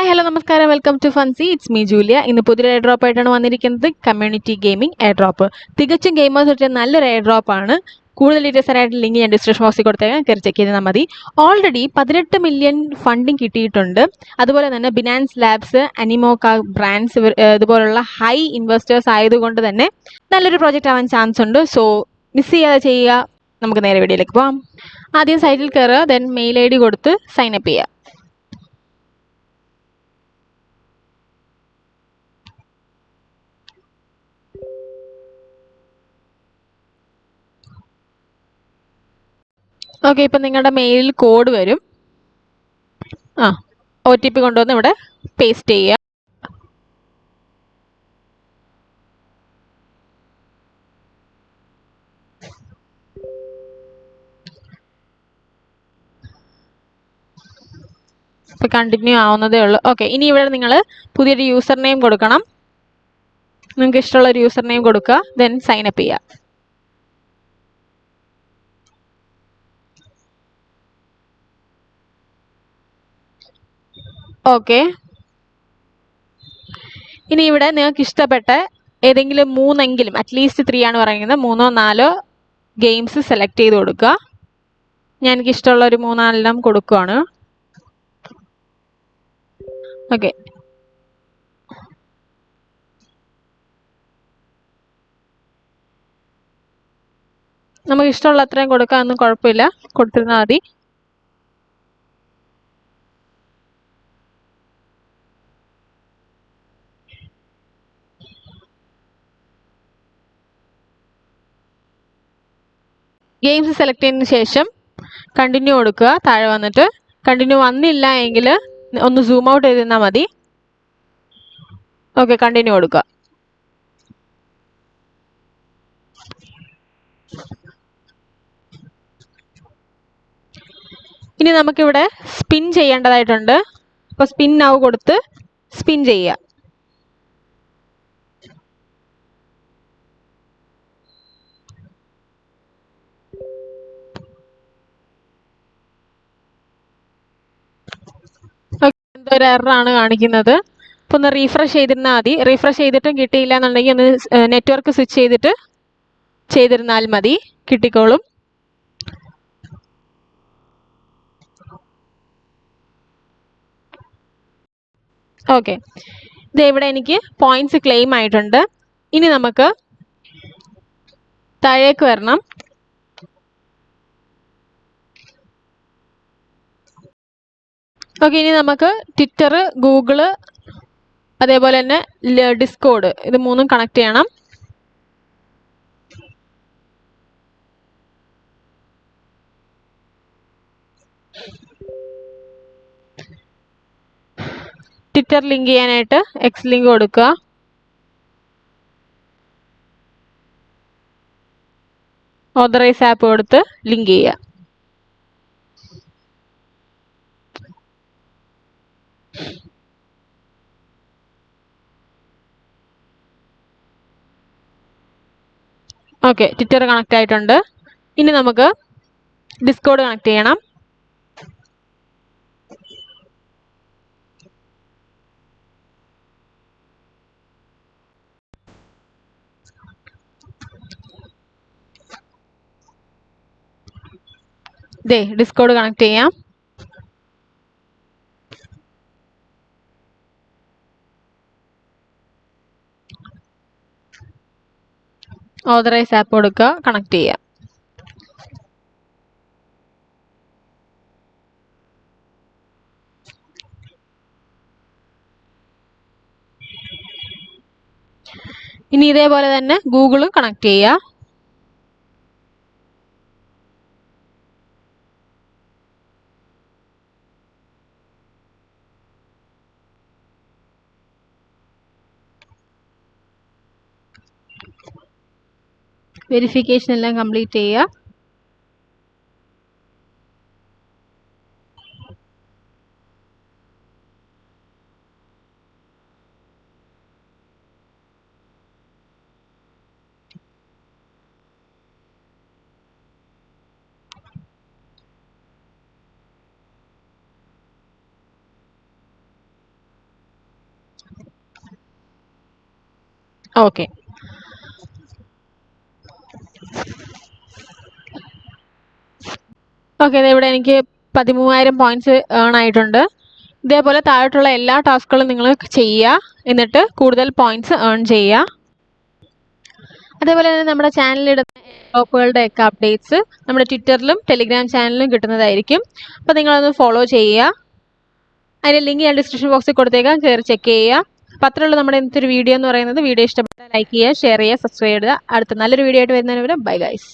Hi hello നമസ്കാരം welcome to Funsy it's me Julia. ഇന്ന് പുതിയൊരു എയർ ഡ്രോപ്പ് ആയിട്ടാണ് വന്നിരിക്കുന്നത്. Community gaming air drop. തികച്ചും ഗെയിമേഴ്സ് പറ്റിയ നല്ലൊരു എയർ ഡ്രോപ്പ് ആണ്. കൂടുതൽ ഡീറ്റെയിൽസ് ആയിട്ട് ലിങ്ക് ഞാൻ ഡിസ്ക്രിപ്ഷൻ ബോക്സിൽ കൊടുത്തേക്കാം, കയറി ചെക്ക് ചെയ്താൽ മതി. ഓൾറെഡി 18 മില്യൺ ഫണ്ടിങ് കിട്ടിയിട്ടുണ്ട്. അതുപോലെ തന്നെ ബിനാൻസ് ലാബ്സ്, അനിമോക്ക ബ്രാൻഡ്സ് ഇതുപോലുള്ള ഹൈ ഇൻവെസ്റ്റേഴ്സ് ആയതുകൊണ്ട് തന്നെ നല്ലൊരു പ്രോജക്റ്റ് ആവാൻ ചാൻസ് ഉണ്ട്. സോ മിസ് ചെയ്യാതെ ചെയ്യുക. നമുക്ക് നേരെ വീഡിയോയിലേക്ക് പോകാം. ആദ്യം സൈറ്റിൽ കയറുക, ദെൻ മെയിൽ ID കൊടുത്ത് സൈൻ അപ്പ് ചെയ്യുക. ഓക്കെ, ഇപ്പം നിങ്ങളുടെ മെയിലിൽ കോഡ് വരും. OTP കൊണ്ടുവന്ന് ഇവിടെ പേസ്റ്റ് ചെയ്യുക. ഇപ്പം കണ്ടിന്യൂ ആവുന്നതേ ഉള്ളൂ. ഓക്കെ, ഇനി ഇവിടെ നിങ്ങൾ പുതിയൊരു യൂസർ നെയിം കൊടുക്കണം. നിങ്ങൾക്ക് ഇഷ്ടമുള്ള ഒരു യൂസർ നെയിം കൊടുക്കുക, ദെൻ സൈൻ അപ്പ് ചെയ്യുക. ഓക്കെ, ഇനി ഇവിടെ നിങ്ങൾക്ക് ഇഷ്ടപ്പെട്ട ഏതെങ്കിലും മൂന്നെങ്കിലും, അറ്റ്ലീസ്റ്റ് 3 ആണ് പറയുന്നത്, 3ഓ 4ഓ ഗെയിംസ് സെലക്ട് ചെയ്ത് കൊടുക്കുക. ഞാൻ എനിക്ക് ഇഷ്ടമുള്ള ഒരു 3-4 കൊടുക്കുവാണ്. ഓക്കെ, നമുക്ക് ഇഷ്ടമുള്ള അത്രയും കൊടുക്കാനൊന്നും കുഴപ്പമില്ല, കൊടുത്തിരുന്നാൽ മതി. ഗെയിംസ് സെലക്ട് ചെയ്തതിന് ശേഷം കണ്ടിന്യൂ കൊടുക്കുക. താഴെ വന്നിട്ട് കണ്ടിന്യൂ വന്നില്ല എങ്കിൽ ഒന്ന് സൂം ഔട്ട് ചെയ്തിരുന്നാൽ മതി. ഓക്കെ, കണ്ടിന്യൂ കൊടുക്കുക. ഇനി നമുക്കിവിടെ സ്പിൻ ചെയ്യേണ്ടതായിട്ടുണ്ട്. അപ്പോൾ സ്പിൻ നൗ കൊടുത്ത് സ്പിൻ ചെയ്യുക. എന്തോ ഒരു എററാണ് കാണിക്കുന്നത്. അപ്പോൾ ഒന്ന് റീഫ്രഷ് ചെയ്തിരുന്നാൽ മതി. റീഫ്രഷ് ചെയ്തിട്ടും കിട്ടിയില്ല എന്നുണ്ടെങ്കിൽ ഒന്ന് നെറ്റ്വർക്ക് സ്വിച്ച് ചെയ്തിട്ട് ചെയ്തിരുന്നാൽ മതി, കിട്ടിക്കോളും. ഓക്കെ, ഇത് ഇവിടെ എനിക്ക് പോയിന്റ്സ് ക്ലെയിം ആയിട്ടുണ്ട്. ഇനി നമുക്ക് താഴേക്ക് വരണം. ഓക്കെ, ഇനി നമുക്ക് ട്വിറ്റർ, ഗൂഗിള്, അതേപോലെ തന്നെ ഡിസ്കോഡ്, ഇത് മൂന്നും കണക്ട് ചെയ്യണം. ട്വിറ്റർ ലിങ്ക് ചെയ്യാനായിട്ട് എക്സ് ലിങ്ക് കൊടുക്കുക. ഓതറൈസ് ആപ്പ് കൊടുത്ത് ലിങ്ക് ചെയ്യുക. ഓക്കെ, ട്വിറ്റർ കണക്ട് ആയിട്ടുണ്ട്. ഇനി നമുക്ക് ഡിസ്കോഡ് കണക്ട് ചെയ്യണം. ഡിസ്കോഡ് കണക്ട് ചെയ്യാം. ഓതറൈസ് ആപ്പ് കൊടുക്കുക, കണക്ട് ചെയ്യുക. ഇനി ഇതേപോലെ തന്നെ ഗൂഗിളും കണക്ട് ചെയ്യുക. വെരിഫിക്കേഷൻ എല്ലാം കംപ്ലീറ്റ് ചെയ്യുക. ഓക്കെ. ഓക്കെ, ഇവിടെ എനിക്ക് 13,000 പോയിന്റ്സ് ഏൺ ആയിട്ടുണ്ട്. ഇതേപോലെ താഴോട്ടുള്ള എല്ലാ ടാസ്കുകളും നിങ്ങൾ ചെയ്യുക, എന്നിട്ട് കൂടുതൽ പോയിന്റ്സ് ഏൺ ചെയ്യുക. അതേപോലെ തന്നെ നമ്മുടെ ചാനലിലിടുന്ന ടോപ്പുകളുടെ ഒക്കെ അപ്ഡേറ്റ്സ് നമ്മുടെ ട്വിറ്ററിലും ടെലിഗ്രാം ചാനലിലും കിട്ടുന്നതായിരിക്കും. അപ്പോൾ നിങ്ങളൊന്ന് ഫോളോ ചെയ്യുക. അതിൻ്റെ ലിങ്ക് ഞാൻ ഡിസ്ക്രിപ്ഷൻ ബോക്സിൽ കൊടുത്തേക്കാം, കയറി ചെക്ക് ചെയ്യുക. അപ്പോൾ അത്രയുള്ള നമ്മുടെ ഇന്നത്തെ ഒരു വീഡിയോ എന്ന് പറയുന്നത്. വീഡിയോ ഇഷ്ടപ്പെട്ടാൽ ലൈക്ക് ചെയ്യുക, ഷെയർ ചെയ്യുക, സബ്സ്ക്രൈബ് ചെയ്യുക. അടുത്ത നല്ലൊരു വീഡിയോ ആയിട്ട് വരുന്നതിന് വരെ ബൈ ഗൈസ്.